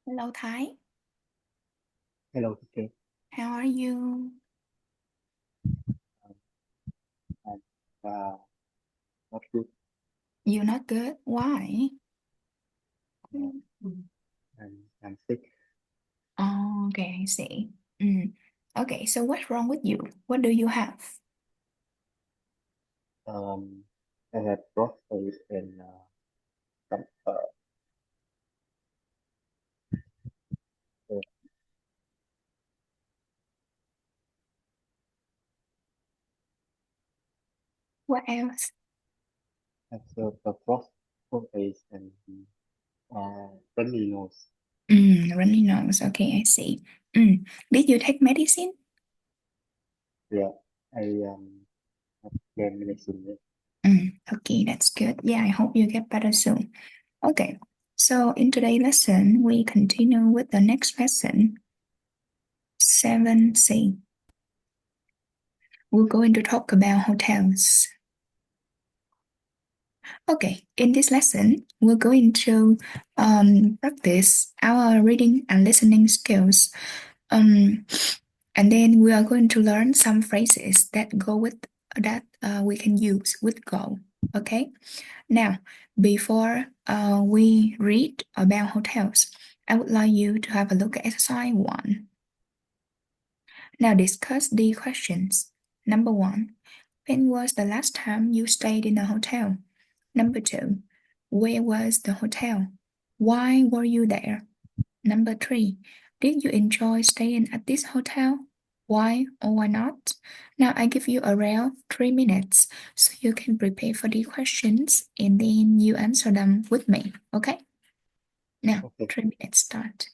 Hello Thái, Hello, okay. how are you? I'm not good. You're not good. Why? Uh, Mm. I'm sick. Oh, okay, I see. Mm. Okay, so what's wrong with you? What do you have? Um, I had rough face and some uh, What else? the rough face and runny nose. Runny nose. Okay, I see. Did you take medicine? Yeah, I have came medicine. Okay, that's good. Yeah, I hope you get better soon. Okay, so in today's lesson, we continue with the next lesson, 7C. We're going to talk about hotels. Okay, in this lesson, we're going to practice our reading and listening skills. Um, and then we are going to learn some phrases that go with that we can use with go. Okay, now before we read about hotels, I would like you to have a look at exercise 1. Now discuss the questions. Number 1, when was the last time you stayed in a hotel? Number 2, where was the hotel? Why were you there? Number 3, did you enjoy staying at this hotel? Why or why not? Now I give you around 3 minutes so you can prepare for the questions and then you answer them with me. Okay? Now, Okay. 3 minutes start.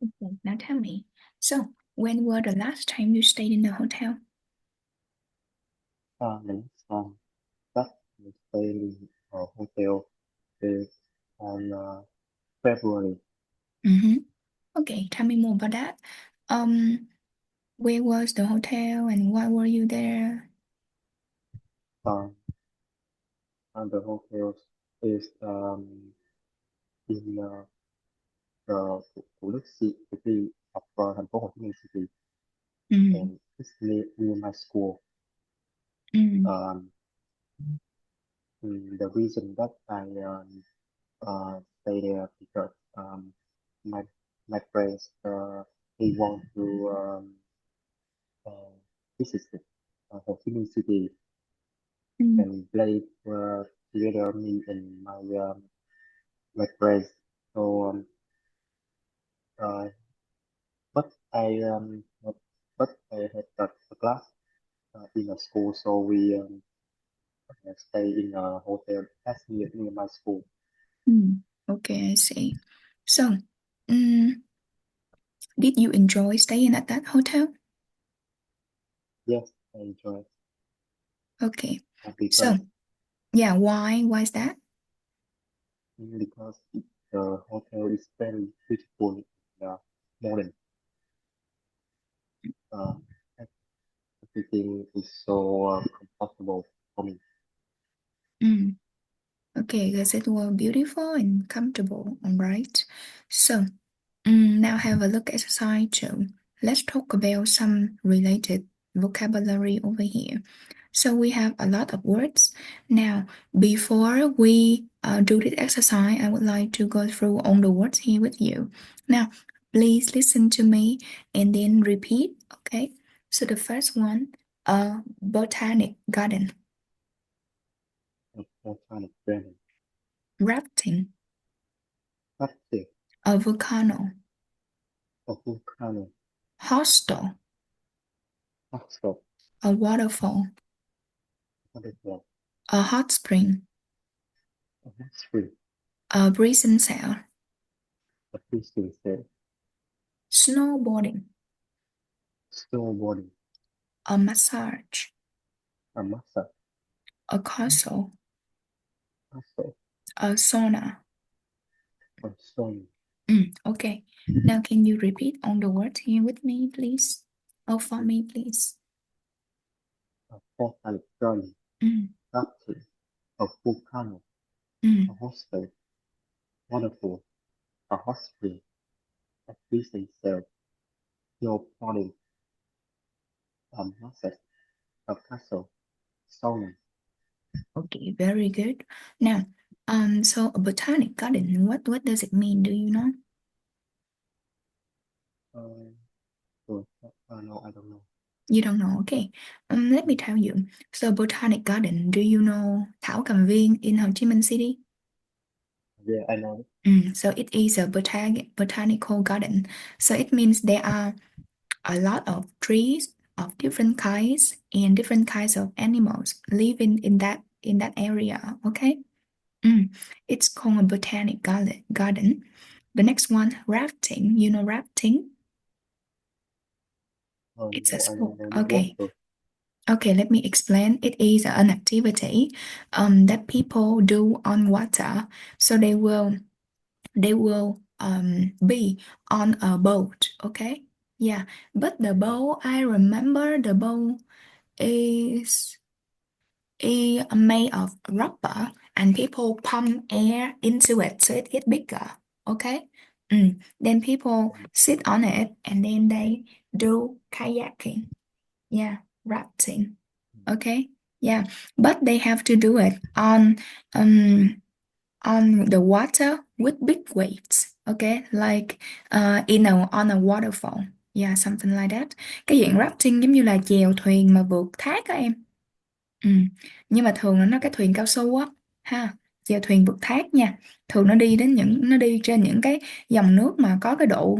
Okay, now tell me. So, when was the last time you stayed in a hotel? The next time that we stay in a hotel is on February. Mm-hmm. Okay, tell me more about that. Um, where was the hotel and why were you there? Um, and the hotel is in Thủ Đức City of thành phố Hồ Chí Minh City, Mm, and it's near my school. mm, Um, the reason that I stay there because my my friends they want to uh, visit Ho Chi Minh City mm, and play together me and my friends. So uh, but I had a class in a school, so we stay in a hotel that's near my school. mm. Okay, I see. So, mm, did you enjoy staying at that hotel? Yes, I enjoy it Okay. So, because yeah, why? Why is that? the hotel is very beautiful and modern. Uh, Everything is so comfortable for me. Mm. Okay, because it was beautiful and comfortable, all right? So, now have a look at exercise two. Let's talk about some related vocabulary over here. So we have a lot of words. Now, before we do this exercise, I would like to go through all the words here with you. Now, please listen to me and then repeat, okay? So the first one, botanic garden, And that kind of branding. rafting, Plastic, a volcano, a volcano, hostel, hostel, a waterfall, waterfall, a hot spring, a history, a breezing sail, a history set, snowboarding, snowboarding, a massage, a massage, a castle, hostel, a sauna. a stone, Okay. Now can you repeat all the words here with me, please? Oh, for me, please. a volcanic garden, Mm, rafting, a volcano, a mm. hostel, waterfall, a hot spring, a freezing cell, snowboarding, a massage, a castle, sauna. Okay, very good. Now, so a botanic garden, what does it mean? Do you know? Uh, no, I don't know. You don't know. Okay. Let me Mm, tell you. So botanic garden, do you know Thảo Cầm Viên in Ho Chi Minh City? yeah, I know. So it is a botanical garden. So it means there are a lot of trees of different kinds and different kinds of animals living in that area. Okay. Mm. It's called a botanic garden. The next one, rafting. You know rafting? Oh, It's a no, I sport. don't know the Okay. water. Okay, let me explain. It is an activity that people do on water. So they will be on a boat. Okay. Yeah. But the Mm, boat, I remember the boat is made of rubber and people pump air into it so it gets bigger. Okay. Then people mm, sit on it and then they do kayaking. Yeah, rafting. mm. Okay. Yeah. But they have to do it um on the water with big waves. Okay. Like on a waterfall. Yeah, something like that. Cái dạng rafting giống như là chèo thuyền mà vượt thác á em. Ừ. Nhưng mà thường là nó cái thuyền cao su á ha, chèo thuyền vượt thác nha. Thường nó đi trên những cái dòng nước mà có cái độ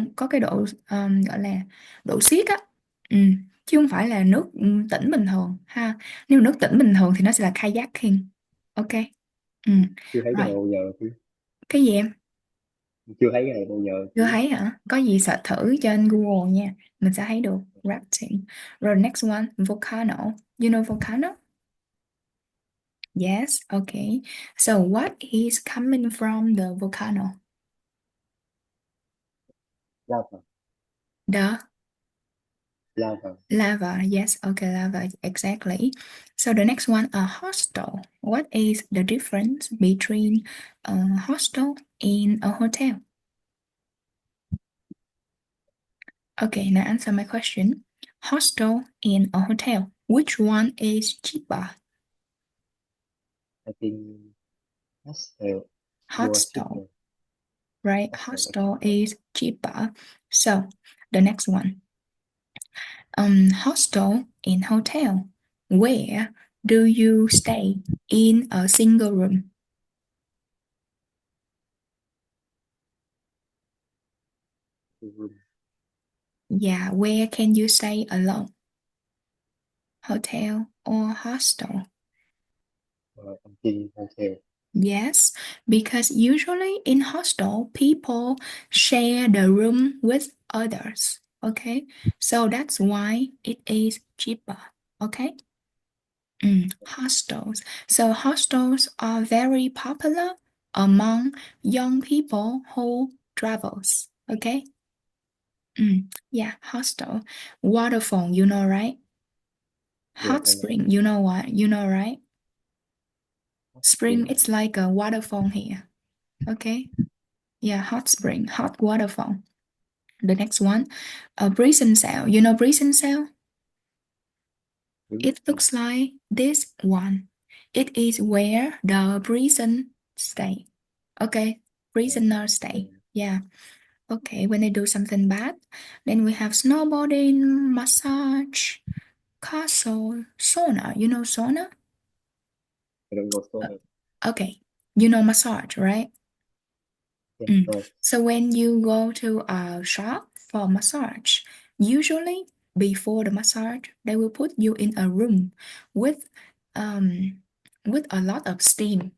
gọi là độ xiết á. Ừ. Chứ không phải là nước tĩnh bình thường ha. Nếu mà nước tĩnh bình thường thì nó sẽ là kayaking. Ok. Ừ. Chưa thấy cái Rồi, độ giờ chứ. cái gì em? chưa thấy cái này bao giờ Chưa chứ. thấy hả? Có gì search thử trên Google nha. Mình sẽ thấy được rafting. Rồi next one, volcano. You know volcano? Yes, okay. So what is coming from the volcano? Lava. The Lava. lava. Yes, okay, lava. Exactly. So the next one, a hostel. What is the difference between a hostel and a hotel? Okay, now answer my question. Hostel and a hotel. Which one is cheaper? I think hostel was Hostel, cheaper. right? Hostel was Hostel cheaper. is cheaper. So the next one. Hostel and hotel. Where do you stay in a single room? The room. Yeah, where can you stay alone? Hotel or hostel? I think hotel. Yes, because usually in hostel, people share the room with others. Okay, so that's why it is cheaper. Okay. Hostels. So hostels are very popular among young people who travels. Okay. Yeah, hostel. Waterfall, you know, right? Yes, Hot I know. spring, you know what? You know, right? Hot Spring, spring. it's like a waterfall here. Okay. Yeah, hot spring, hot waterfall. The next one, a prison cell. You know prison cell? Đúng. It looks like this one. It is where the prison stay. Okay, prisoner stay. Uh, Yeah. Okay, when they do something bad. Then we have snowboarding, massage, castle, sauna. You know sauna? I don't know Uh, sauna. Okay, you know massage, right? Yes, Mm. right. So when you go to a shop for massage, usually before the massage, they will put you in a room with um with a lot of steam,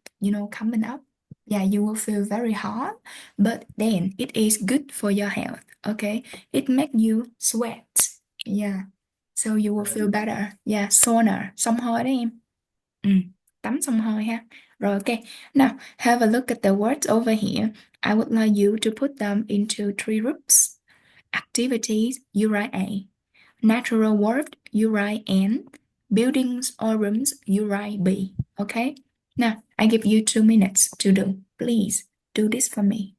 coming up. Yeah, you will feel very hot, but then it is good for your health. Okay, it make you sweat. Yeah, so you will feel Um, better. Yeah, sauna, xông hơi đấy em. Ừ, tắm xông hơi ha. Rồi ok. Now, have a look at the words over here. I would like you to put them into three groups. Activities, you write A. Natural world, you write N. Buildings or rooms, you write B. Okay? Now, I give you 2 minutes to do. Please do this for me.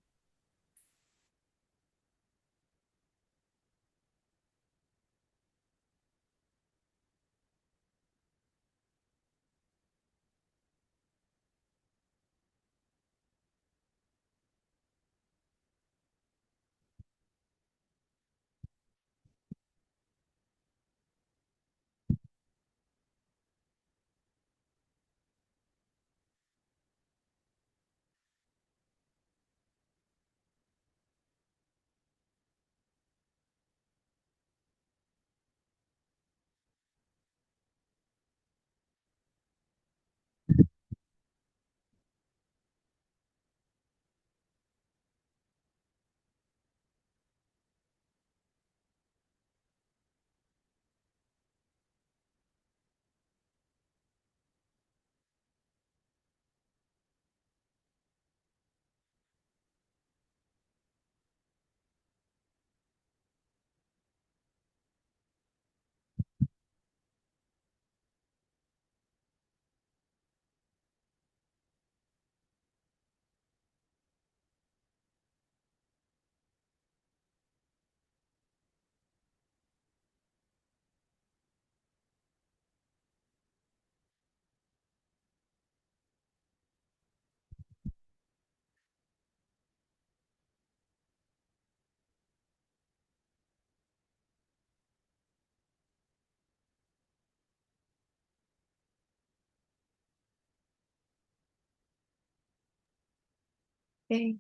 Okay.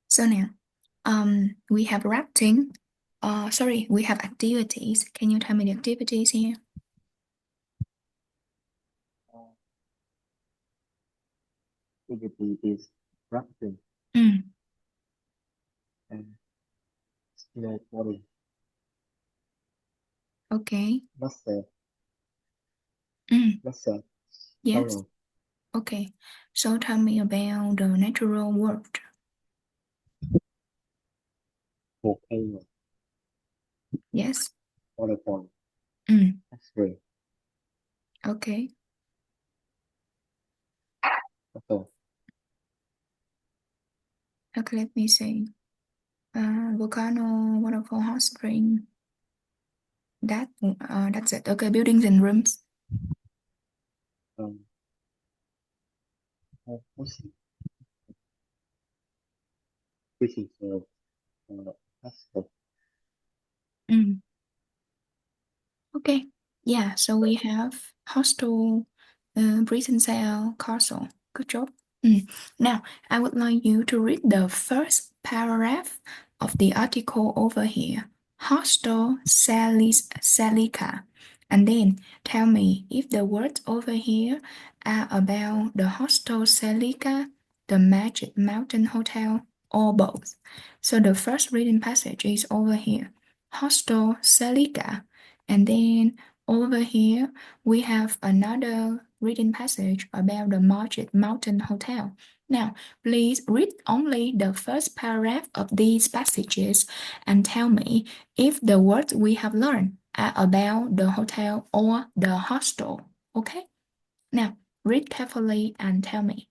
So now, we have rafting. Sorry, we have activities. Can you tell me the activities here? activity is rafting. Mm. and skateboarding. Okay. Master, Mm, master, yes. color, Okay. So tell me about the natural world. volcano, Yes. waterfall, Mm, X-ray, okay. photo, Okay, let me see. Volcano, waterfall, hot spring. That's it. Okay, buildings and rooms. um, pushing, pushing, asphalt, Mm. Okay. Yeah, so we have hostel, prison cell, castle. Good job. Mm. Now, I would like you to read the first paragraph of the article over here. Hostel Celica. And then tell me if the words over here are about the hostel Celica, the Magic Mountain Hotel, or both. So the first reading passage is over here. Hostel Celica. And then over here, we have another reading passage about the Magic Mountain Hotel. Now, please read only the first paragraph of these passages and tell me if the words we have learned are about the hotel or the hostel. Okay? Now, read carefully and tell me.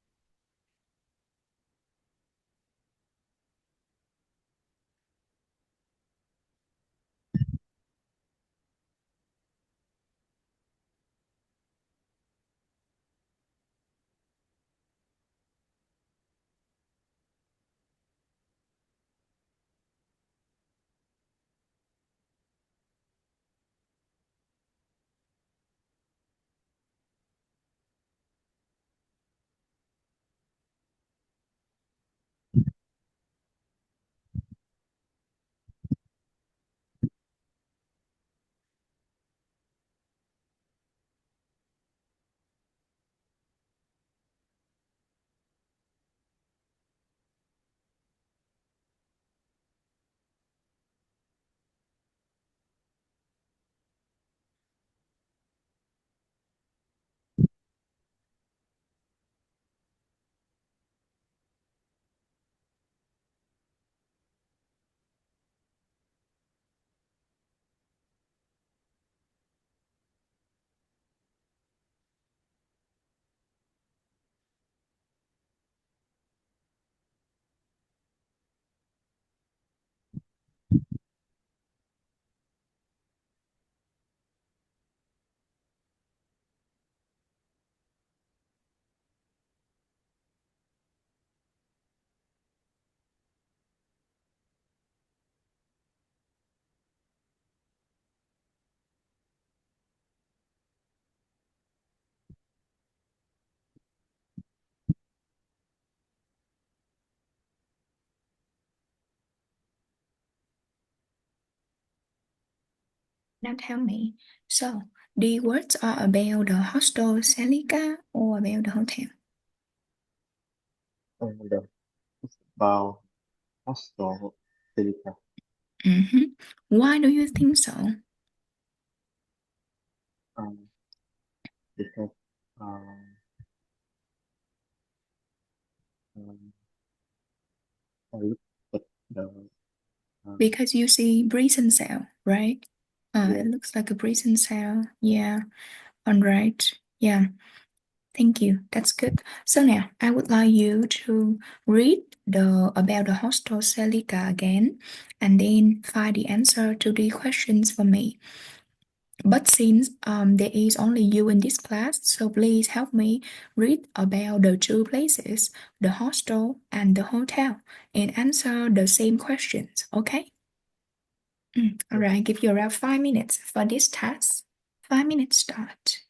Now tell me. So, the words are about the hostel Celica or about the hotel? and the bow, hostel, silica, Mm-hmm. Why do you think so? um, because, um, um, I look at the, um, Because you see prison cell, right? It yeah, looks like a prison cell. Yeah, all right. Yeah, thank you. That's good. So now I would like you to read the about the hostel Celica again, and then find the answer to the questions for me. But since there is only you in this class, so please help me read about the two places, the hostel and the hotel, and answer the same questions. Okay? All yeah. right, give you around 5 minutes for this task. 5 minutes start.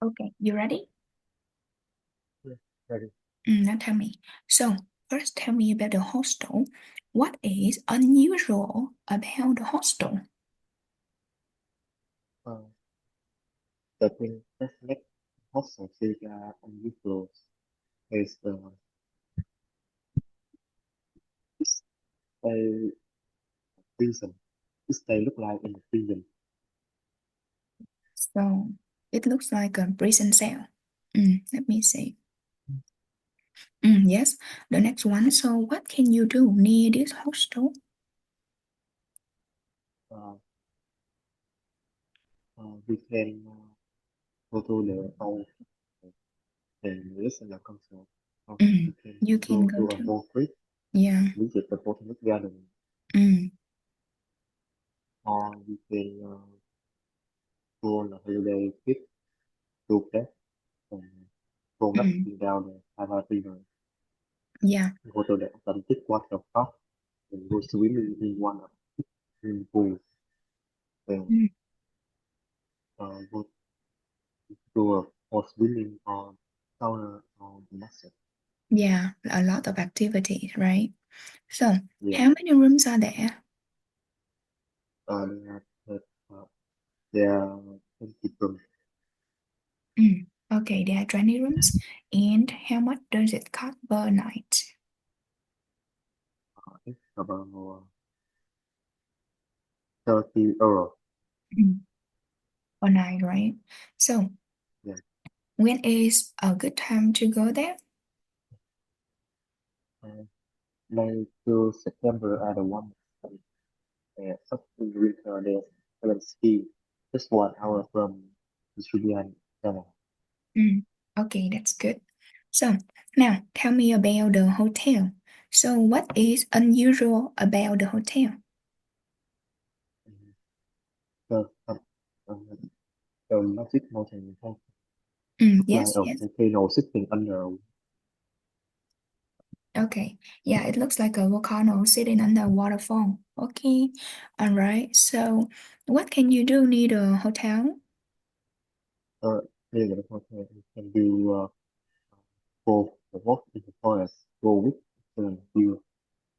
Okay, you ready? Yeah, ready. Now tell me. So, first tell me about the hostel. What is unusual about the hostel? Uh, the thing that makes hostel feel unusual is the prison. They look like in the prison. So, it looks like a prison cell. Let me see. Yes, the next one. So, what can you do near this hostel? Uh, we can go to the hall and listen to concert. We can You can go go to a to. mall street, Yeah. visit the Botanic Garden, Mm, or we can go on a holiday trip to that and go mm, rafting down the Tava River, yeah. go to the authentic water park, and go swimming in one of the swimming pools, and Mm, go to a or swimming on sauna or massage. yeah. A lot of activities, right? So, Yeah, how many rooms are there? they have there are 20 rooms. Okay, there are 20 rooms. And how much does it cost per night? It's about 30 euros. Mm, per night, right? So, Yeah. when is a good time to go there? Uh, May to September are the one up in winter they will ski just 1 hour from Julian Channel. Mm, okay, that's good. So, now tell me about the hotel. So, what is unusual about the hotel? The, uh, uh, the Magic Mountain has like Yes, a yes. volcano sitting under. Okay. Yeah, it looks like a volcano sitting under a waterfall. Okay. All right. So, what can you do near the hotel? Uh, Near the hotel, you can do go walk in the forest, go with the view,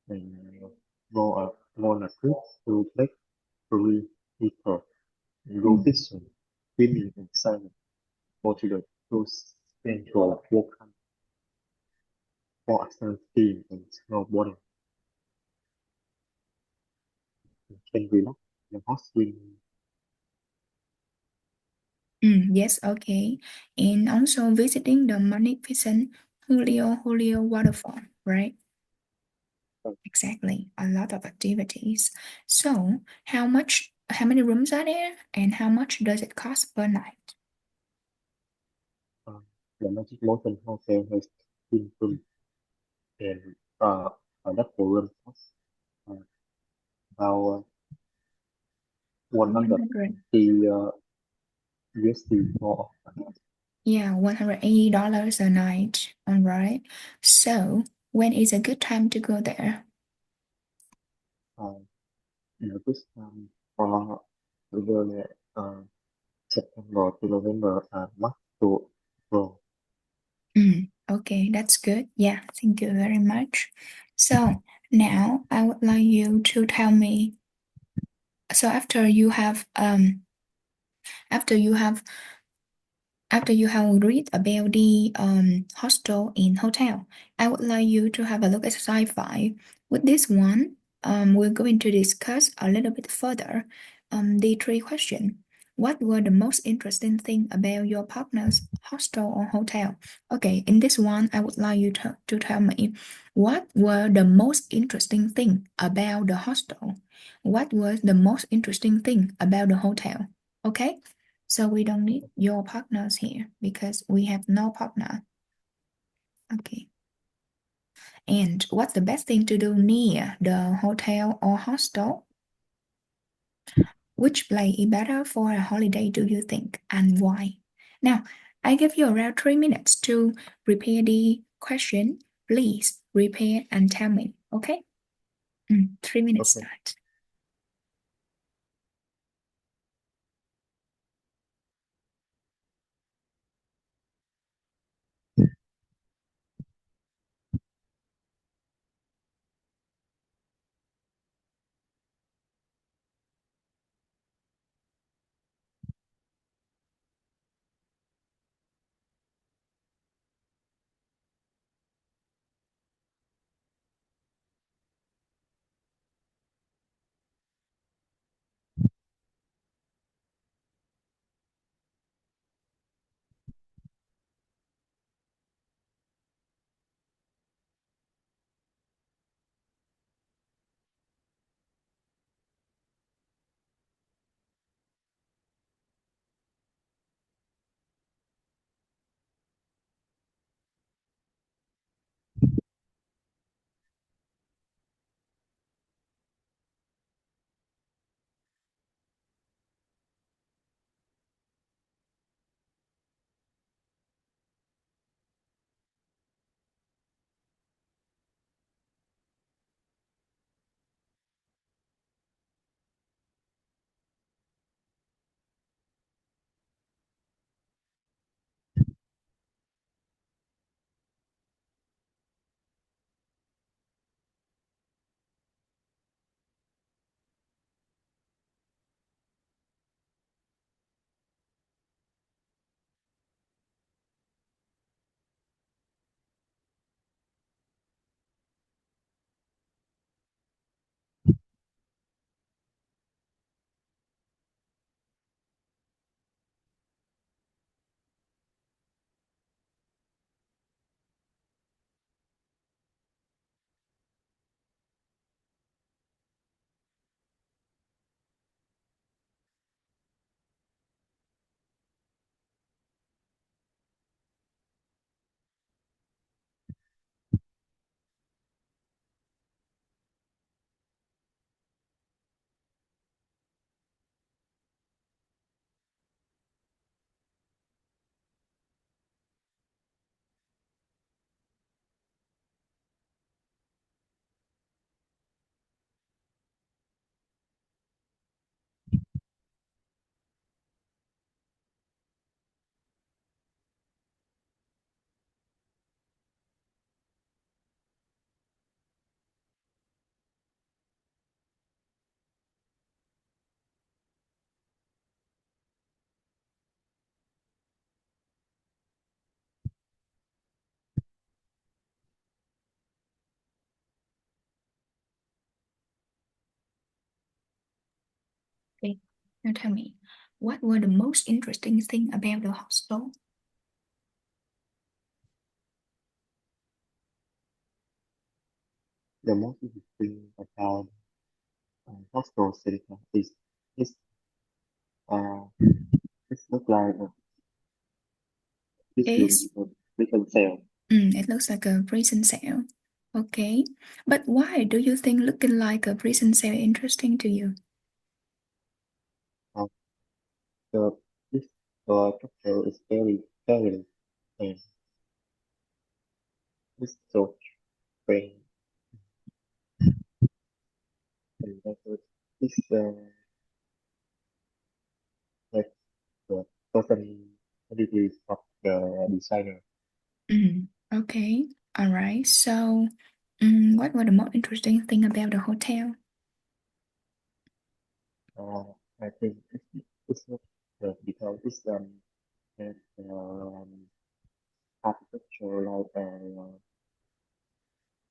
and go on a trip to Lake Korea, people, go Mm, fishing, swimming in sand, go to the cruise central volcano for afternoon skiing and snowboarding. You can relax in the hot spring. yes, okay. And also visiting the magnificent Julio waterfall, right? Exactly. A lot of activities. So, how many rooms are there and how much does it cost per night? Uh, the Magic Mountain Hotel has 15 rooms and that for room costs uh, about 100. 150 USD for Yeah, $180 a night. All right. So, when is a good time to go there? uh, this for the September to November March to April. Okay, that's good. Yeah, thank you very much. So, now I would like you to tell me. So, after you have after you have read about the hostel in hotel, I would like you to have a look at sci-fi. With this one, we're going to discuss a little bit further the three questions. What were the most interesting thing about your partner's hostel or hotel? Okay, in this one, I would like you to tell me what were the most interesting thing about the hostel? What was the most interesting thing about the hotel? Okay? So we don't need your partners here because we have no partner. Okay. And what's the best thing to do near the hotel or hostel? Which place is better for a holiday, do you think, and why? Now, I give you around 3 minutes to prepare the question. Please prepare and tell me. Okay? 3 minutes Okay. start. Now tell me, what were the most interesting thing about the hostel? The most interesting about hostel center is uh, it look like this room Is is a prison cell. it looks like a prison cell. Okay, but why do you think looking like a prison cell interesting to you? Uh, the this structure is very and it's so strange and that this like the personalities of the designer. Okay, all right. So, what were the most interesting thing about the hotel? Uh, I think it's not because it's has, architecture like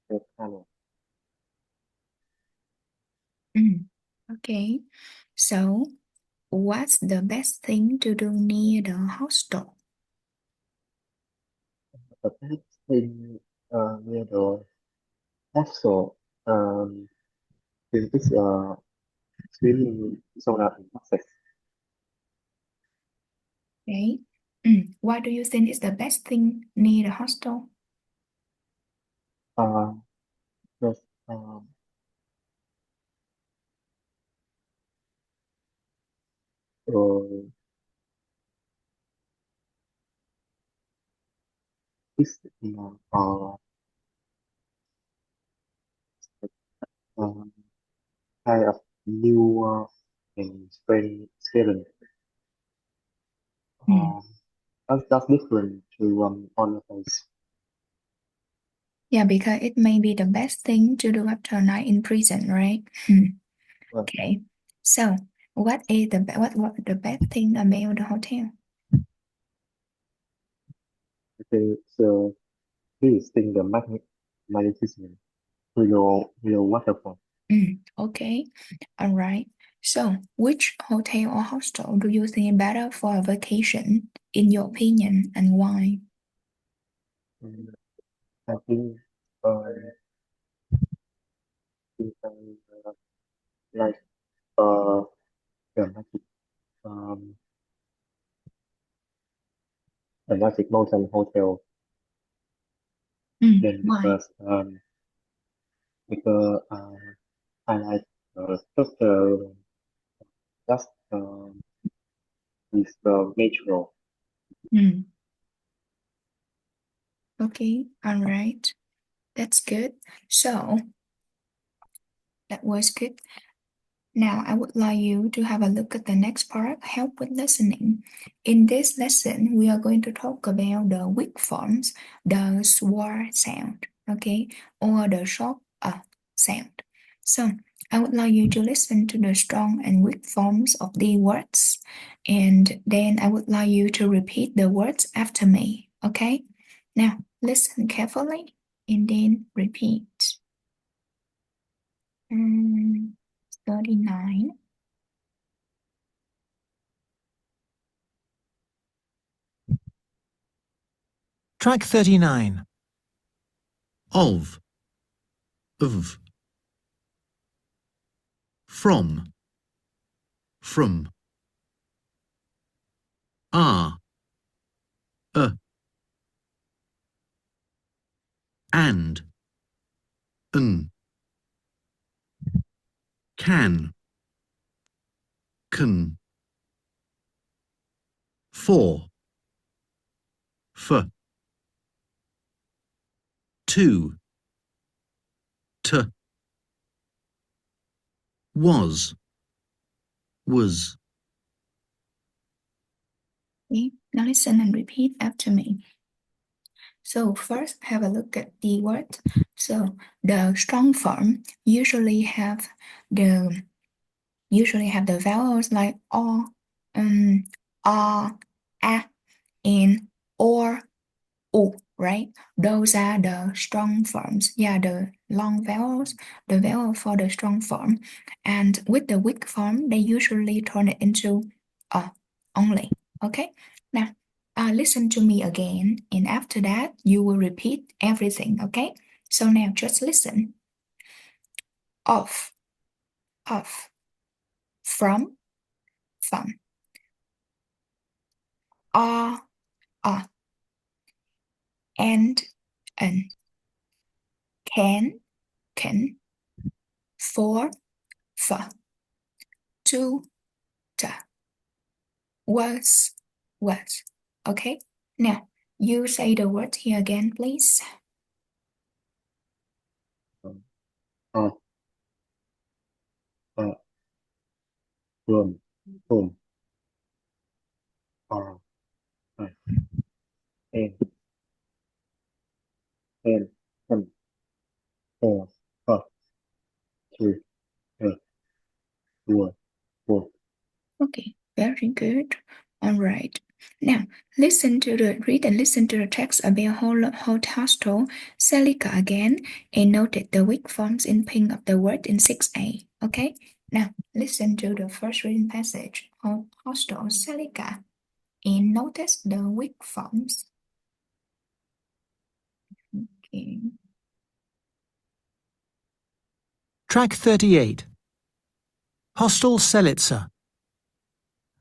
red color. Mm, okay, so what's the best thing to do near the hostel? But that thing near the also in this swimming sauna in Texas. Okay, why do you think it's the best thing near the hostel? Uh, because uh, this um, kind of new and spring feeling. Mm. Um, that's different to on the face. Yeah, because it may be the best thing to do after a night in prison, right? Well, Okay, so what the best thing about the hotel? okay, so this thing the magnetism real waterfall. Okay, all right. So, which hotel or hostel do you think better for a vacation, in your opinion, and why? Mm, I think uh, think, like uh the um Magic Mountain Hotel. Then Why? because I like structure just with the metro. Mm, okay, all right. That's good. So, that was good. Now, I would like you to have a look at the next part, help with listening. In this lesson, we are going to talk about the weak forms, the swar sound, okay, or the short sound. So, I would like you to listen to the strong and weak forms of the words, and then I would like you to repeat the words after me, okay? Now, listen carefully and then repeat. 39. Track 39. Of, from, are, and, can, for, to, was, Okay, now listen and repeat after me. So first, have a look at the word. So the strong form the usually have the vowels like o, a, and or, u, right? Those are the strong forms. Yeah, the long vowels, the vowel for the strong form. And with the weak form, they usually turn it into only. Okay? Now, listen to me again, and after that, you will repeat everything, okay? So now just listen. Off, off. From, are, and, can, for, to, was. Okay? Now, you say the word here again, please. Room, home, and, and, four, three, two, one. Okay, very good. All right. Now, read and listen to the text about hostel Celica again, and note the weak forms in pink of the word in 6A. Okay? Now, listen to the first reading passage of hostel Celica, and notice the weak forms. Okay. Track 38. Hostel Selitzer.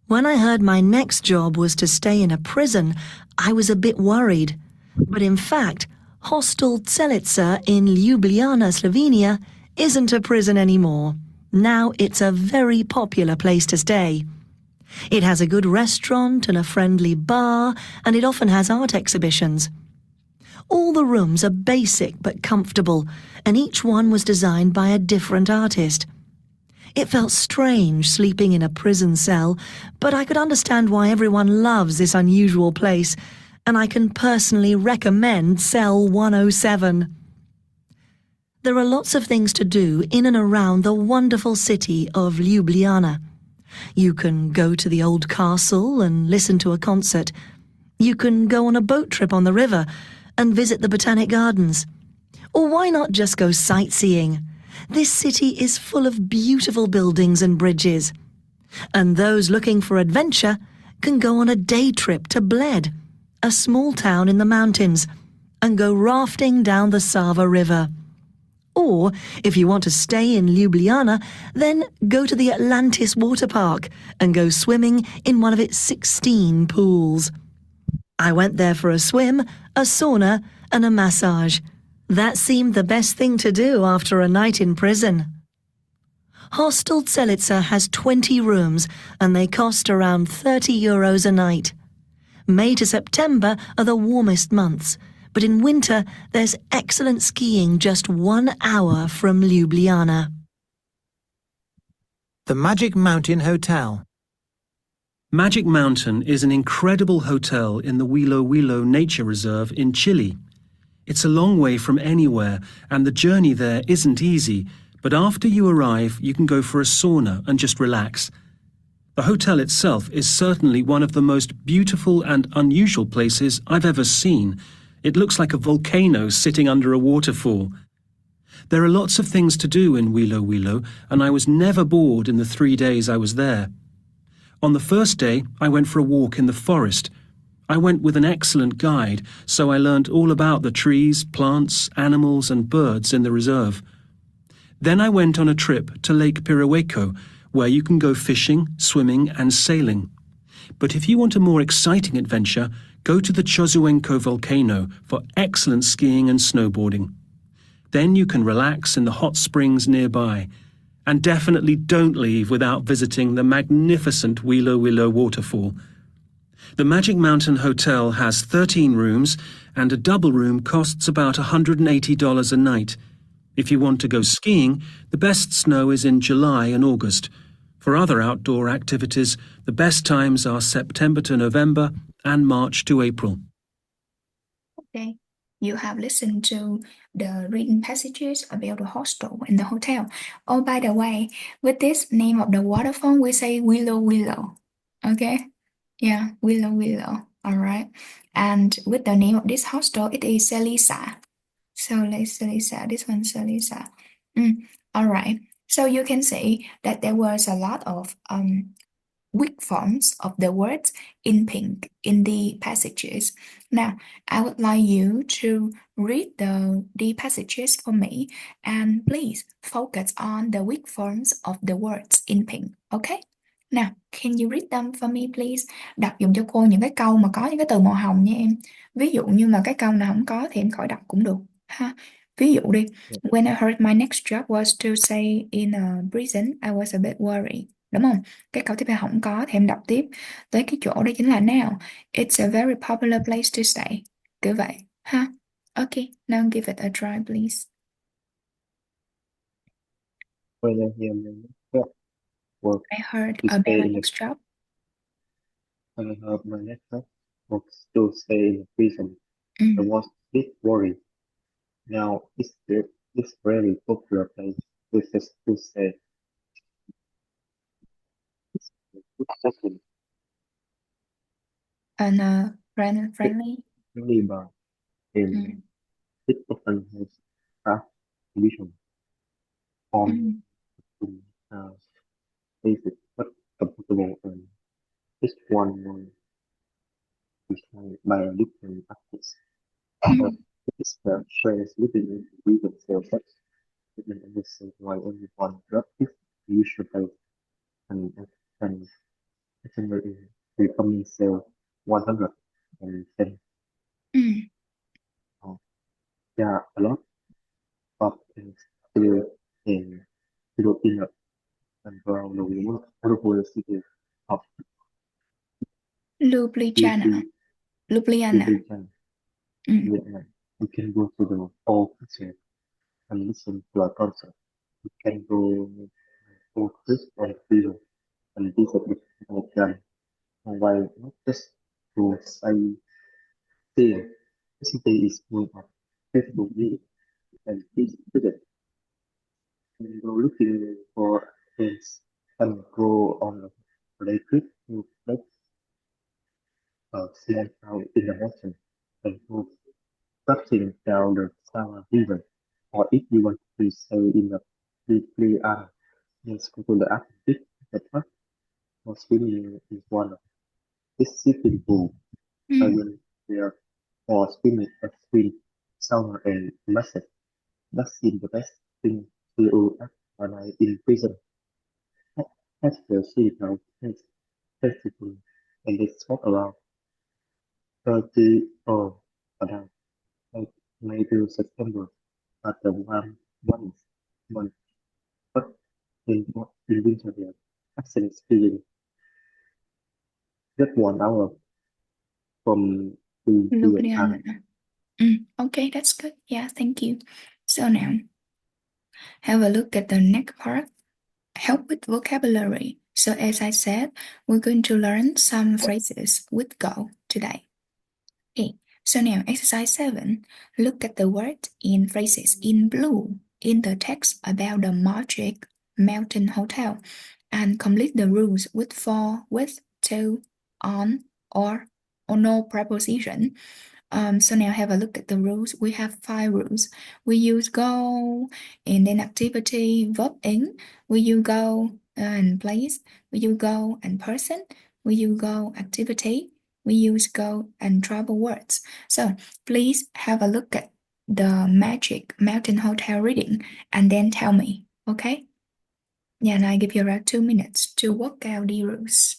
When I heard my next job was to stay in a prison, I was a bit worried. But in fact, Hostel Selitzer in Ljubljana, Slovenia, isn't a prison anymore. Now it's a very popular place to stay. It has a good restaurant and a friendly bar, and it often has art exhibitions. All the rooms are basic but comfortable, and each one was designed by a different artist. It felt strange sleeping in a prison cell, but I could understand why everyone loves this unusual place, and I can personally recommend Cell 107. There are lots of things to do in and around the wonderful city of Ljubljana. You can go to the old castle and listen to a concert. You can go on a boat trip on the river and visit the Botanic Gardens. Or why not just go sightseeing? This city is full of beautiful buildings and bridges. And those looking for adventure can go on a day trip to Bled, a small town in the mountains, and go rafting down the Sava River. Or, if you want to stay in Ljubljana, then go to the Atlantis Water Park and go swimming in one of its 16 pools. I went there for a swim, a sauna, and a massage. That seemed the best thing to do after a night in prison. Hostel Selitzer has 20 rooms, and they cost around €30 a night. May to September are the warmest months, but in winter there's excellent skiing just 1 hour from Ljubljana. The Magic Mountain Hotel. Magic Mountain is an incredible hotel in the Huilo Huilo Nature Reserve in Chile. It's a long way from anywhere, and the journey there isn't easy, but after you arrive, you can go for a sauna and just relax. The hotel itself is certainly one of the most beautiful and unusual places I've ever seen. It looks like a volcano sitting under a waterfall. There are lots of things to do in Huilo Huilo, and I was never bored in the 3 days I was there. On the first day, I went for a walk in the forest. I went with an excellent guide, so I learned all about the trees, plants, animals and birds in the reserve. Then I went on a trip to Lake Pirahueco, where you can go fishing, swimming and sailing. But if you want a more exciting adventure, go to the Chozuenco volcano for excellent skiing and snowboarding. Then you can relax in the hot springs nearby. And definitely don't leave without visiting the magnificent Huilo Huilo waterfall. The Magic Mountain Hotel has 13 rooms, and a double room costs about $180 a night. If you want to go skiing, the best snow is in July and August. For other outdoor activities, the best times are September to November and March to April. Okay, you have listened to the reading passages about the hostel and the hotel. Oh, by the way, with this name of the waterfall, we say Huilo Huilo. Okay? Yeah, Huilo Huilo. All right. And with the name of this hostel, it is Selisa. So let's Selisa. This one, Selisa. All right. So you can see that there was a lot of weak forms of the words in pink in the passages. Now, I would like you to read the passages for me and please focus on the weak forms of the words in pink. Okay? Nào, can you read them for me please? Đọc dùm cho cô những cái câu mà có những cái từ màu hồng nha em. Ví dụ như mà cái câu nào không có thì em khỏi đọc cũng được ha. Ví dụ đi. When I heard my next job was to stay in a prison, I was a bit worried. Đúng không? Cái câu tiếp theo không có thì em đọc tiếp tới cái chỗ đó chính là now. It's a very popular place to stay. Kiểu vậy ha. Okay, now give it a try please. When I hear my next job was I heard to about stay my in a next job. when I heard my next job was to stay in a prison. Ừ. I was a bit worried. Now it's very popular place to stay. It's a good setting, And friendly. really bar, Ừ. and it often has craft division Ừ. on uh, basic but comfortable and this one was designed by a different artist. Ừ. But it's the shares living in the vegan cell sets and understand why everyone drug is usually and and ephemeral in becoming cell 100 and then Ừ. there are a lot of things still in Filipino and around the world, whole city of Ljubljana. beauty, Ljubljana. Ljubljana, Ừ. Vietnam. You can go to the whole concert and listen to a concert. You can go for Chris and Peter and visit with them. While not just to say thing, the city is full of beautiful views and visit and go looking for things and go on a day trip to make a small town in the mountain and go rafting down the Sava River. Or if you want to stay in the Ljubljana, just go to the Arctic, the park or swimming in one of this swimming pool. Ừ. I went there for swimming at spring, summer and massive. That seemed the best thing to do when I in prison. At the city now, festival, and they talk around 30 or around like May to September at the one month. But in winter there, accident experience just 1 hour from to Ljubljana. Vietnam. Okay, that's good. Yeah, thank you. So now, have a look at the next part. Help with vocabulary. So as I said, we're going to learn some phrases with Go today. Okay, so now exercise 7. Look at the word in phrases in blue in the text about the Magic Mountain Hotel and complete the rules with for, with, to, on, or no preposition. So now have a look at the rules. We have 5 rules. We use go and then activity, verb in. We use go and place. We use go and person. We use go activity. We use go and travel words. So please have a look at the Magic Mountain Hotel reading and then tell me, okay? Yeah, and I give you around 2 minutes to work out the rules.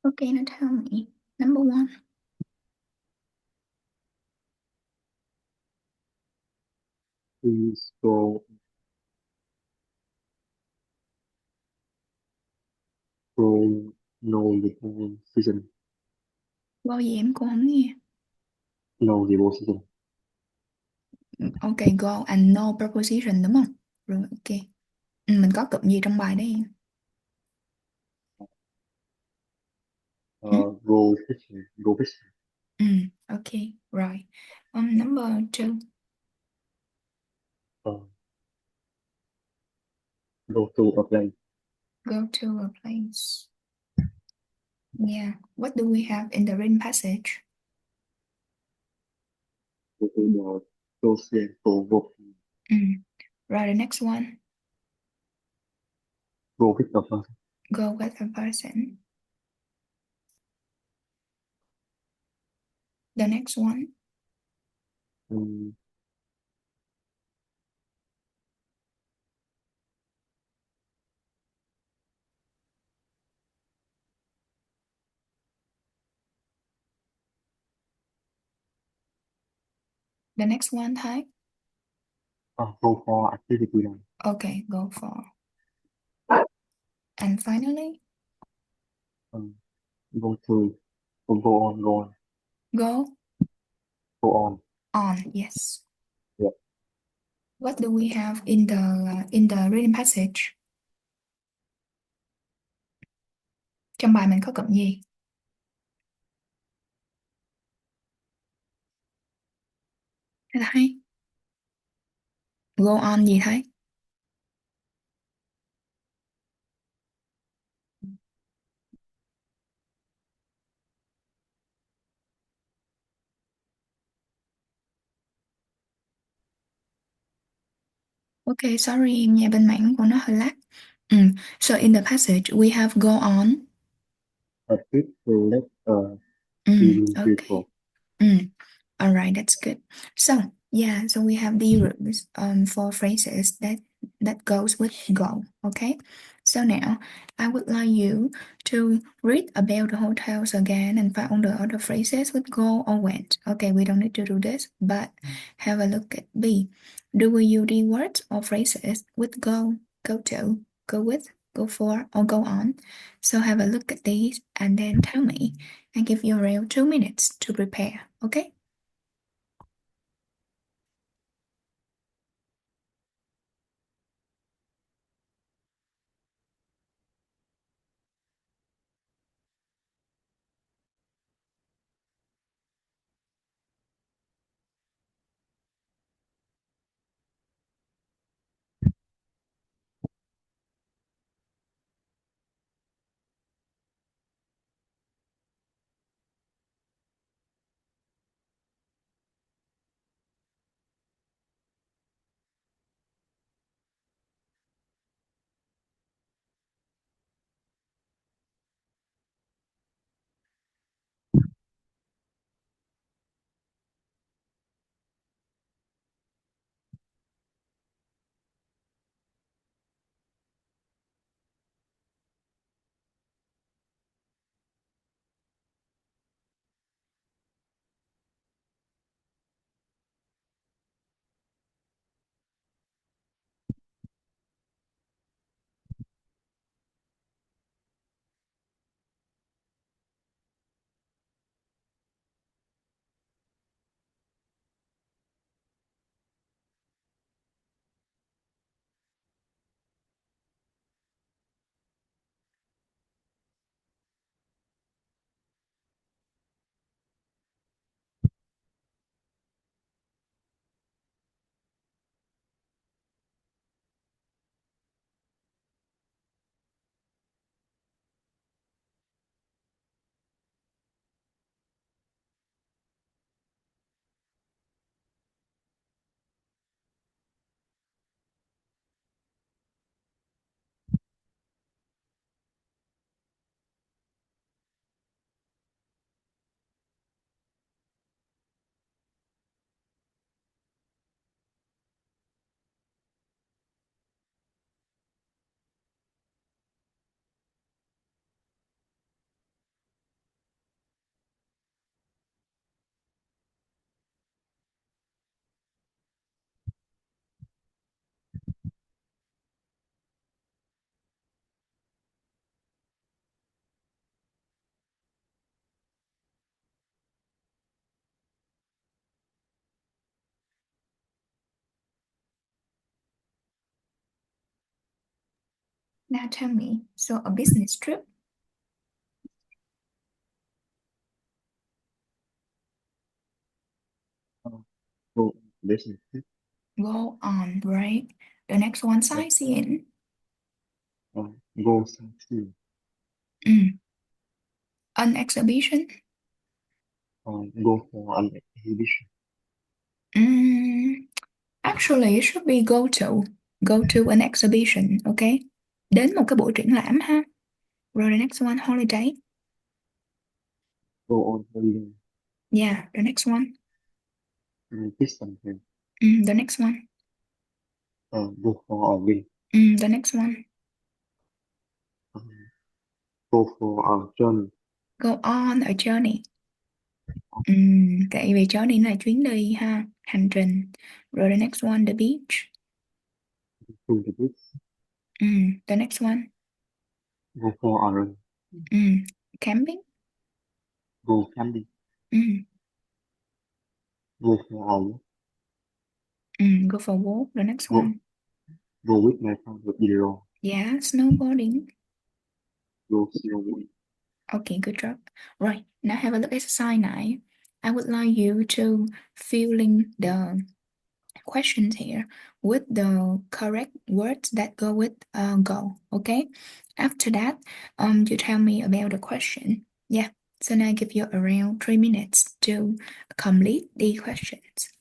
Okay, now tell me. Number one. Please go no the season. Go gì em cũng không nghe. No the season. Ok, go and no preposition đúng không? Rồi, ok. Mình có cụm gì trong bài đấy em? Go fishing. Go fishing. Ok, rồi. Number two. Go to a place. Go to a place. Yeah. What do we have in the written passage? Go to the social for work. Right, the next one. Go with the person. Go with a person. The next one. Um, The next one, Thái. Go for activity now. Okay, go for. And finally, Go to. Go on. Go on. go Go on. on. Yes. Yeah. What do we have in the reading passage? Trong bài mình có cụm gì? Hay là hay? Go on gì Thái? Okay, sorry em nha, bên mạng của nó hơi lag. So in the passage we have go on. A trip to let be Okay. beautiful. All right, that's good. So yeah, so we have the rules for phrases that goes with go. Okay. So now I would like you to read about the hotels again and find the other phrases with go or went. Okay, we don't need to do this, but have a look at B. Do we use the words or phrases with go, go to, go with, go for, or go on? So have a look at these and then tell me. I give you around 2 minutes to prepare. Okay. Now tell me, so a business trip, Go business trip. go on, right? The next one, sightseeing. Go sightseeing. Mm. An exhibition. Go for an exhibition. Mm. Actually, it should be go to an exhibition, okay? Đến một cái buổi triển lãm ha. Rồi the next one, holiday. Go on holiday. Yeah, the next one. Visit something. The next one. Go for a win. The next one. Go for a journey. Go on a journey. Tại vì journey là chuyến đi ha, hành trình. Rồi the next one, the beach. To the beach. The next one. Go for a run. Camping. Go camping. Go for a walk. Go for a walk. The next Go, one. go with my friend with zero. Yeah, snowboarding. Go snowboarding. Okay, good job. Right, now have a look at exercise 9. I would like you to fill in the questions here with the correct words that go with go. Okay. After that, you tell me about the question. Yeah. So now I give you around 3 minutes to complete the questions.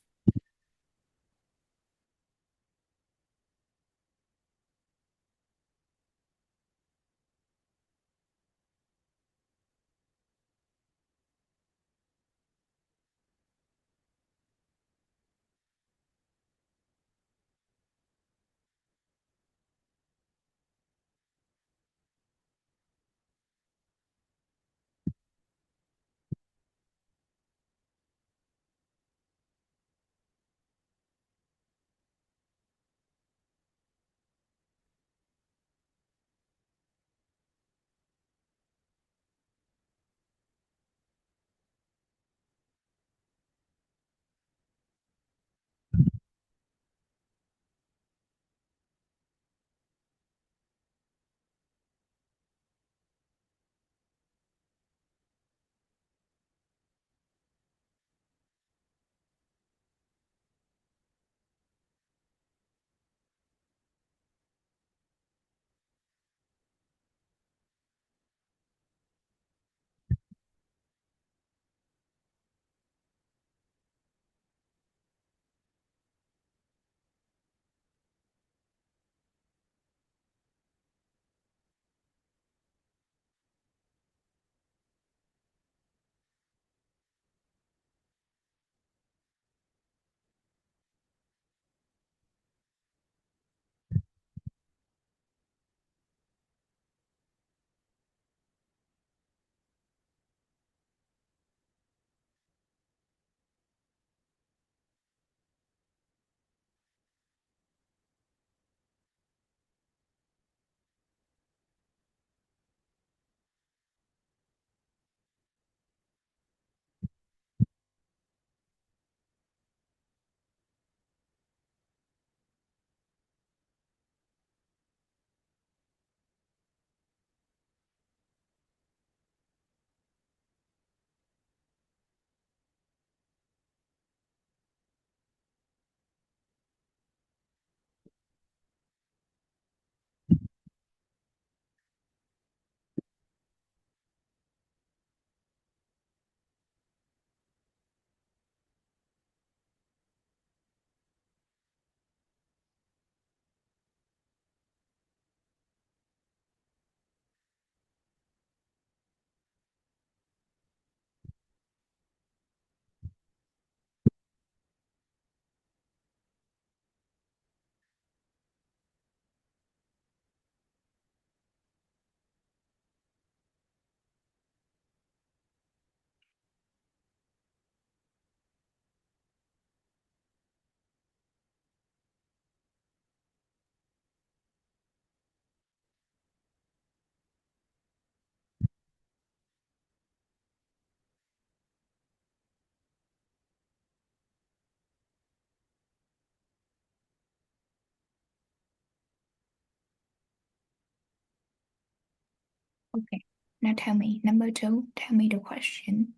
Okay. Now tell me, number 2, tell me the question.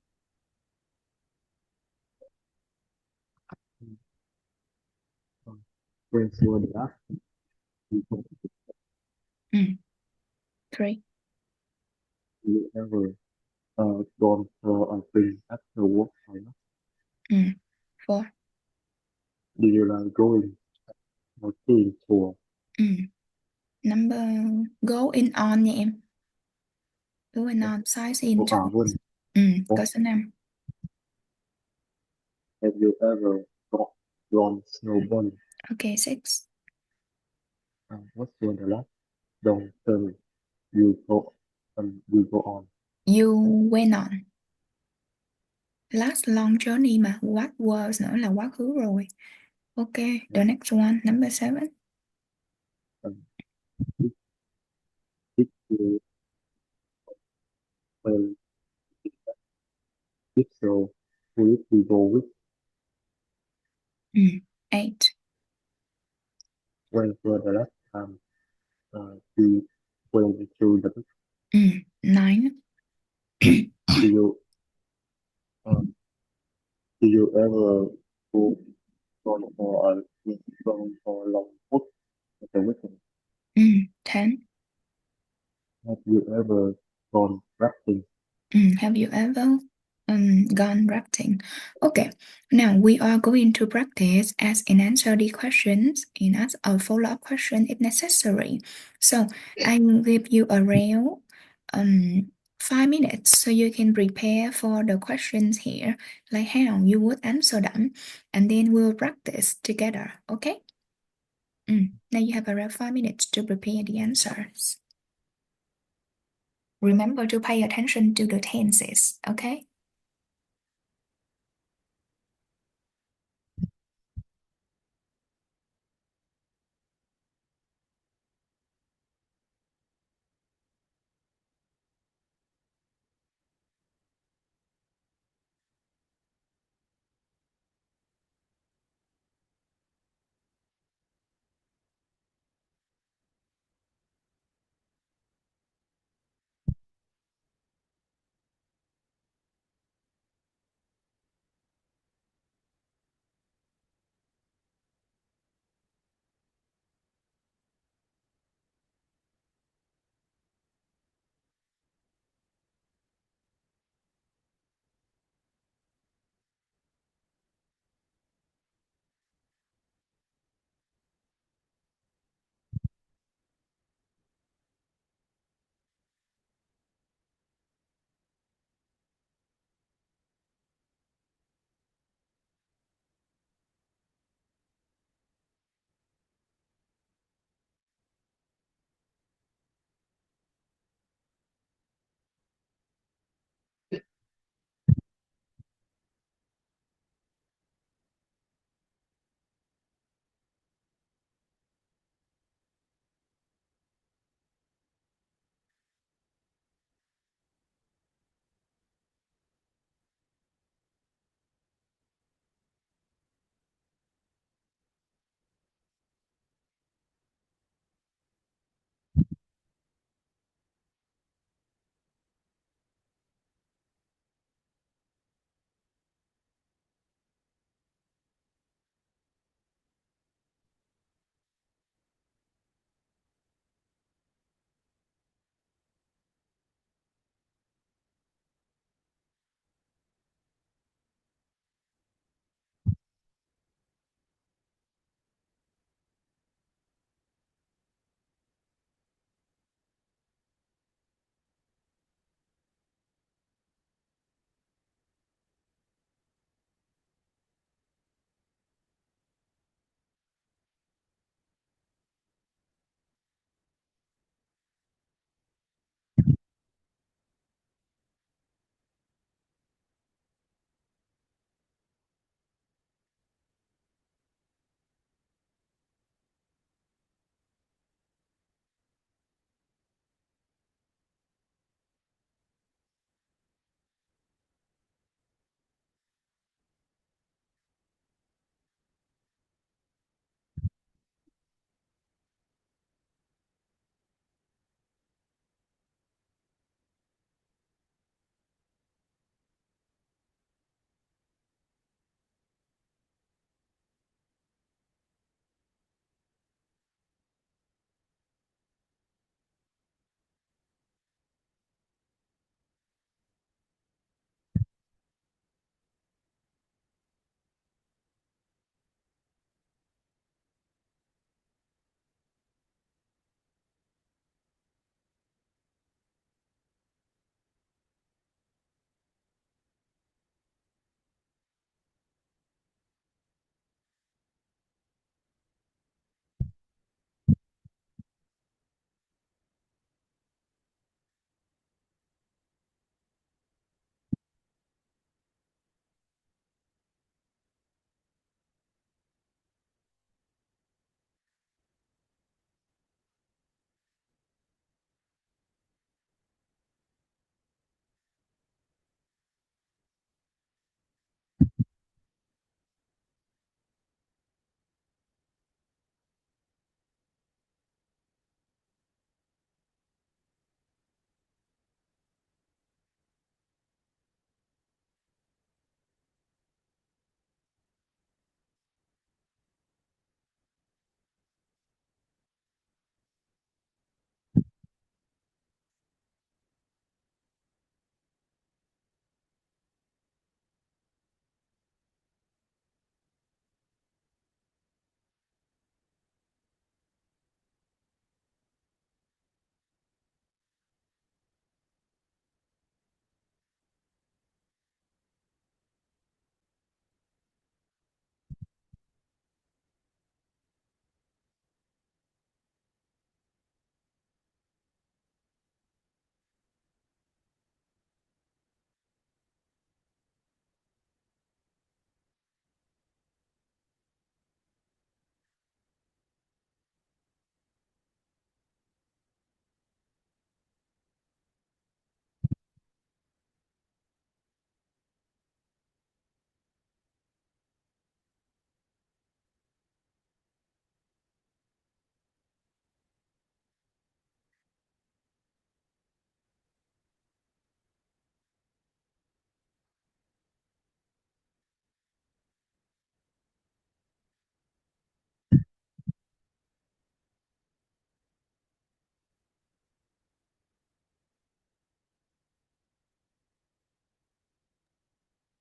When for the last people, 3, do you ever gone for a thing after work or not? 4, Do you like going or staying for number go in on nha em. Go in on, size in của quên câu số 5. have you ever gone snowboarding? Okay, 6. What's your the last long term you go on? You went on. Last long journey mà what was nữa là quá khứ rồi. Okay, the next one, number 7. Um, if you well if so, who if you go with 8. when for the last time you went to the beach? 9. Do you um, do you ever go gone for a gone for a long walk at the weekend? 10. Have you ever gone rafting? Have you ever gone rafting? Okay, now we are going to practice as and answer the questions and ask a follow-up question if necessary. So I will give you around 5 minutes so you can prepare for the questions here, like how you would answer them, and then we'll practice together. Okay? Now you have around 5 minutes to prepare the answers. Remember to pay attention to the tenses, okay?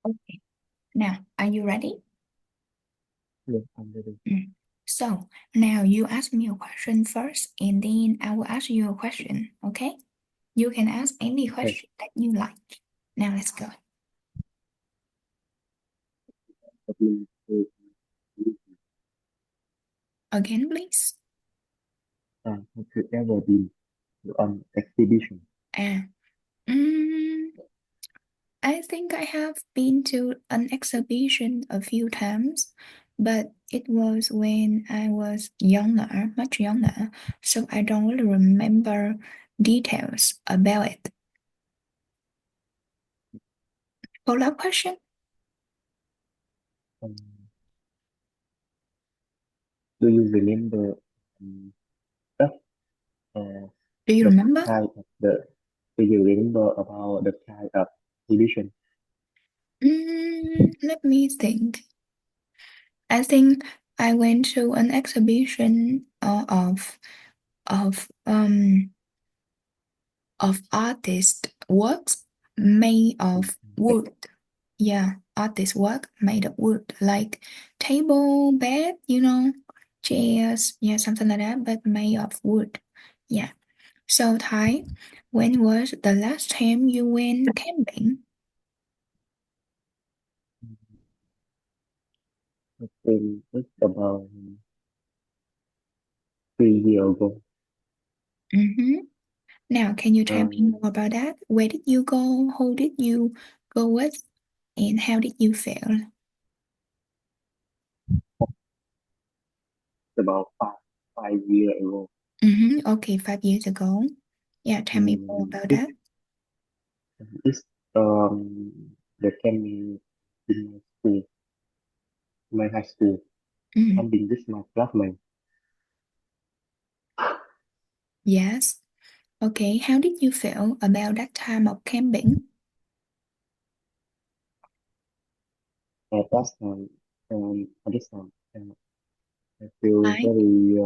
Okay. Now, are you ready? Yes, I'm ready. So now you ask me a question first, and then I will ask you a question. Okay? You can ask any question that you like. Now let's go. Been to Again, please. have you ever been to an exhibition? Ah, mm, I think I have been to an exhibition a few times, but it was when I was younger, much younger, so I don't really remember details about it. Follow-up question? Um, do you remember um, that, uh, Do you the remember? kind of the do you remember about the kind of exhibition? Let me think. I think I went to an exhibition of um of artist works made of Like, wood. Yeah, artist work made of wood, like table, bed, chairs, yeah, something like that, but made of wood. Yeah. So Thái, when was the last time you went camping? I think it's about 3 years ago. Mm-hmm. Now, can you tell me Um, more about that? Where did you go? Who did you go with? And how did you feel? it's about 5 years ago. Mm-hmm. Okay, 5 years ago. Yeah, tell me more Um, about it that. it's the camping in my school, my high school. Mm, Camping with my classmates. yes. Okay, how did you feel about that time of camping? At this time, I feel I. very,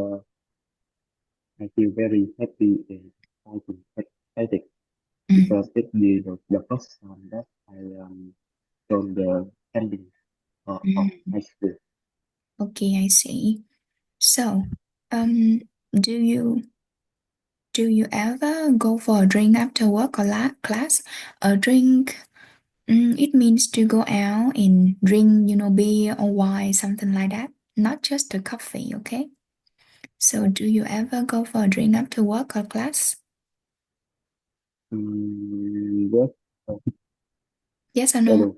I feel very happy and excited Mm, because it's the first time that I joined the camping of mm, high school. okay, I see. So, um, do you do you ever go for a drink after work or class? A drink, it means to go out and drink, beer or wine, something like that. Not just a coffee, okay? So, do you ever go for a drink after work or class? Yes, uh, Yes or no? hello.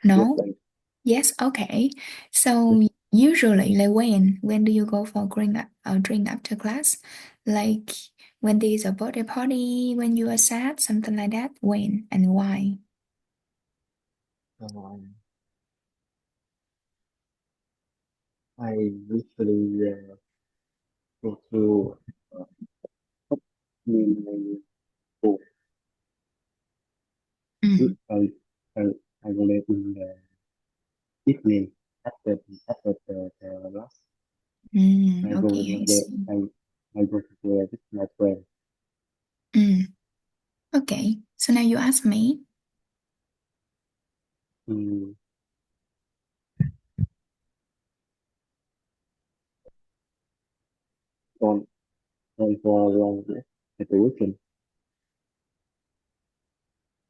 Yes, No? Yes, okay. yes, So usually, like when do you go for a drink after class? Like when there is a birthday party, when you are sad, something like that. When and why? um, I usually go to uh, my school. Mm, I, I go there in the evening after the last. I go okay, I there. see. I go to there with my friend. Mm, okay. So now you ask me, Mm, on for a long day at the weekend.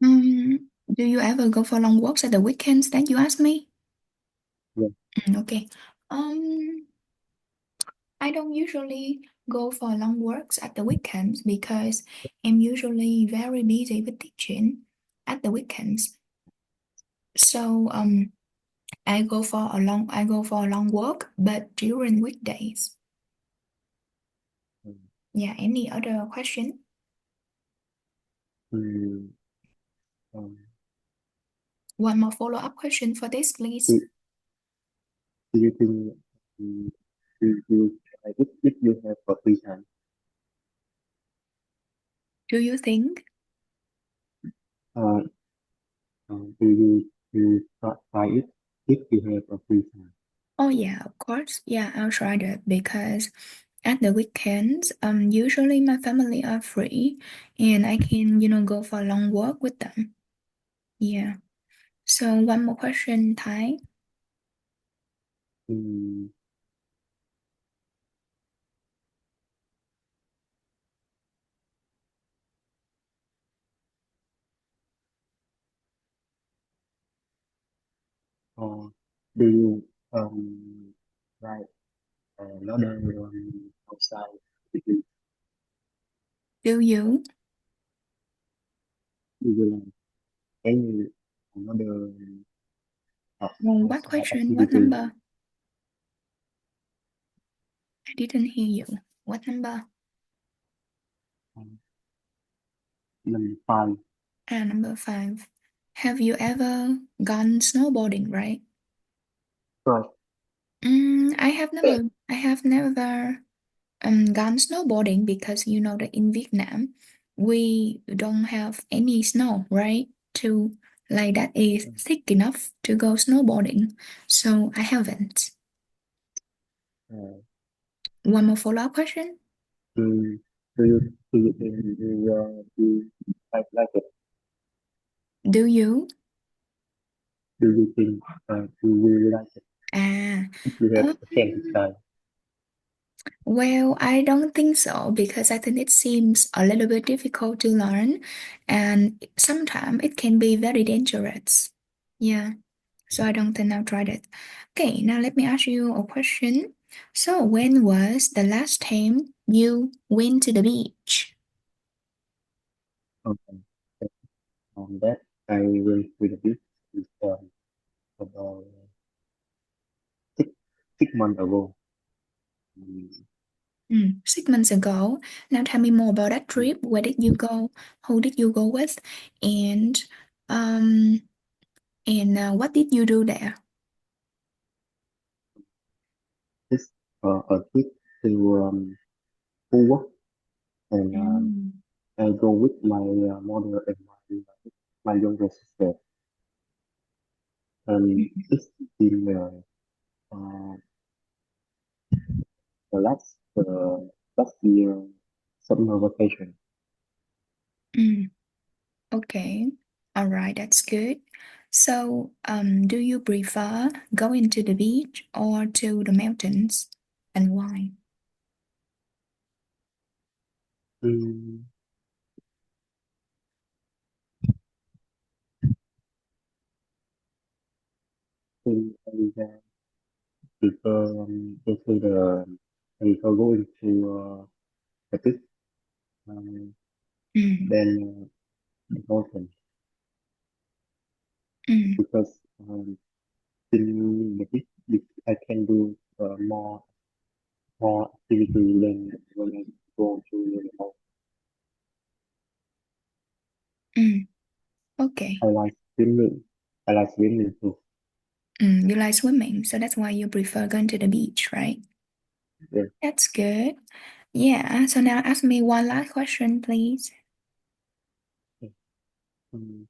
mm, do you ever go for long walks at the weekends? That you ask me? Yeah. Okay. Um, I don't usually go for long walks at the weekends because I'm usually very busy with teaching at the weekends. So I go for a long walk, but during weekdays. Mm, Yeah, any other question? mm, um, One more follow-up question for this, please. do, do you think mm, do you try if you have a free time? Do you think? Uh, do you try it if you have a free time? Oh yeah, of course. Yeah, I'll try that because at the weekends, usually my family are free and I can, go for a long walk with them. Yeah. So one more question, Thái. um, or do you like another outside? Do you? Do you like any another What outside question? What activity? number? I didn't hear you. What number? Um, Number five. Number 5. Have you ever gone snowboarding, right? Right. I have never gone snowboarding because you know that in Vietnam we don't have any snow, right? To like that is thick enough to go snowboarding. So I haven't. Uh, One more follow-up question. do do you like it? Do you? Do you think do you like it? Ah, If you have uh, a chance to try. well, I don't think so because I think it seems a little bit difficult to learn and sometimes it can be very dangerous. Yeah, so I don't think I'll try it. Okay, now let me ask you a question. So, when was the last time you went to the beach? Okay. On that, I went to the beach is about 6 months ago. Um, 6 months ago. Now tell me more about that trip. Where did you go? Who did you go with? And um what did you do there? this a trip to Phú Quốc, and Mm. I go with my mother and my younger sister. It's been uh, the last year summer vacation. Mm. Okay. All right, that's good. So, do you prefer going to the beach or to the mountains, and why? Um, I prefer go to I prefer going to the beach um, Mm. than the mountain Mm. because in the beach I can do more activity than when I go to the mountain. Mm. Okay. I like swimming. I like swimming too. You like swimming, so that's why you prefer going to the beach, right? Yeah. That's good. Yeah, so now ask me one last question, please. Um,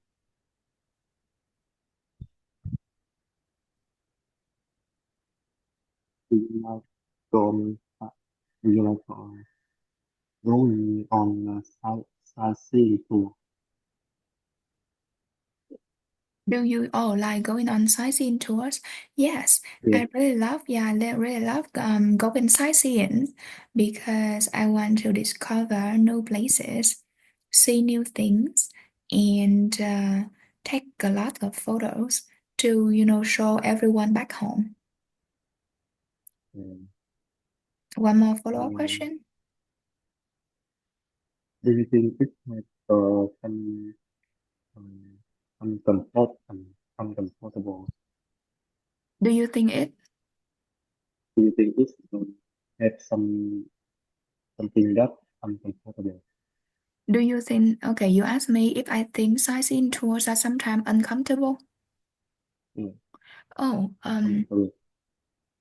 do you like going? Do you like going on sightseeing tour? Do you all like going on sightseeing tours? Yes, Yeah. I really love going sightseeing because I want to discover new places, see new things, and take a lot of photos to, show everyone back home. Um, One more follow-up um, question. do you think it has um, uncomfortable? Do you think it? Do you think it have something that uncomfortable? Do you think, okay, you asked me if I think sightseeing tours are sometimes uncomfortable. Yeah, Oh, uncomfortable.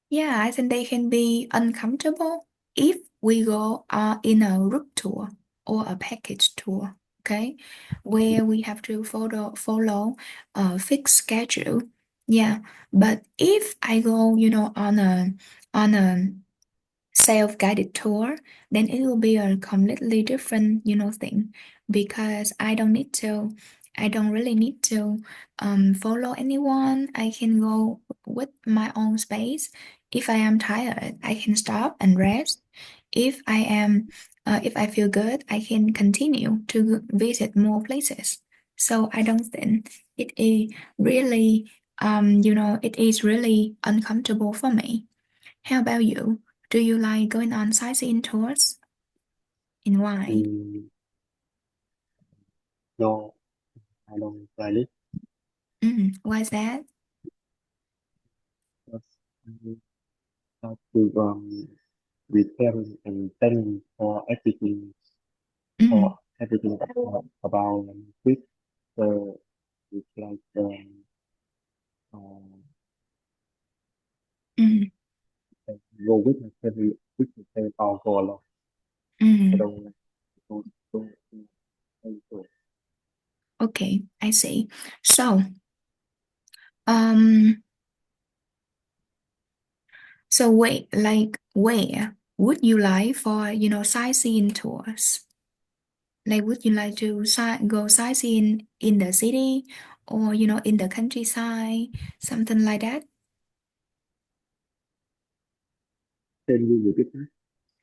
yeah, I think they can be uncomfortable if we go in a group tour or a package tour, okay, where we have to follow a fixed schedule. Yeah, but if I go, on a self-guided tour, then it will be a completely different, thing because I don't need to I don't really need to follow anyone. I can go with my own space. If I am tired, I can stop and rest. If I feel good, I can continue to visit more places. So I don't think it is really, it is really uncomfortable for me. How about you? Do you like going on sightseeing tours? And why? No, I don't like it. Why is that? Because I have to prepare and think for everything Mm, about trip. So it's like um, mm, go with my family, or go alone. I mm. don't like to go. Okay, I see. So, um, wait, like where would you like for, sightseeing tours? Like, would you like to go sightseeing in the city or, in the countryside, something like that? Can you repeat that?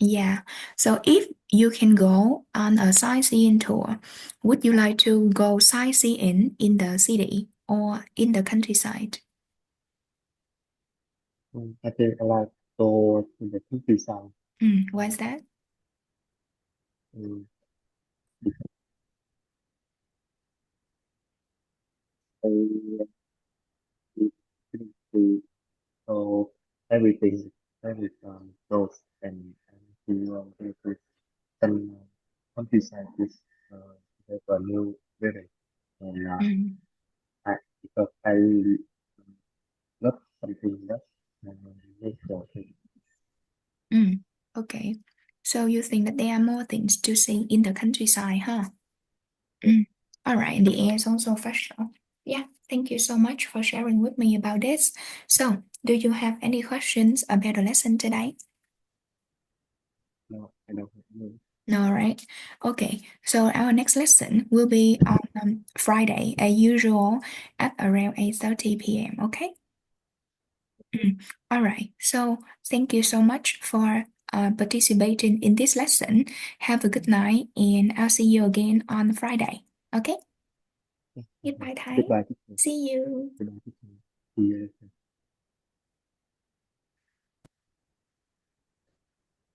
Yeah. So if you can go on a sightseeing tour, would you like to go sightseeing in the city or in the countryside? I think I like go to the countryside. Why is that? Um, I to so everything, every goes and to some countryside is have a new living and Mm, I, because I really love something that nature thing. mm. Okay. So you think that there are more things to see in the countryside, huh? Mm. All right. The air is also fresher. Yeah. Thank you so much for sharing with me about this. So, do you have any questions about the lesson today? No, I don't know. No, right? Okay. So our next lesson will be on Friday, as usual, at around 8:30 p.m. Okay. All right. So thank you so much for participating in this lesson. Have a good night, and I'll see you again on Friday. Okay. Goodbye, Thái. Goodbye, teacher. See you. Goodbye, teacher. See you.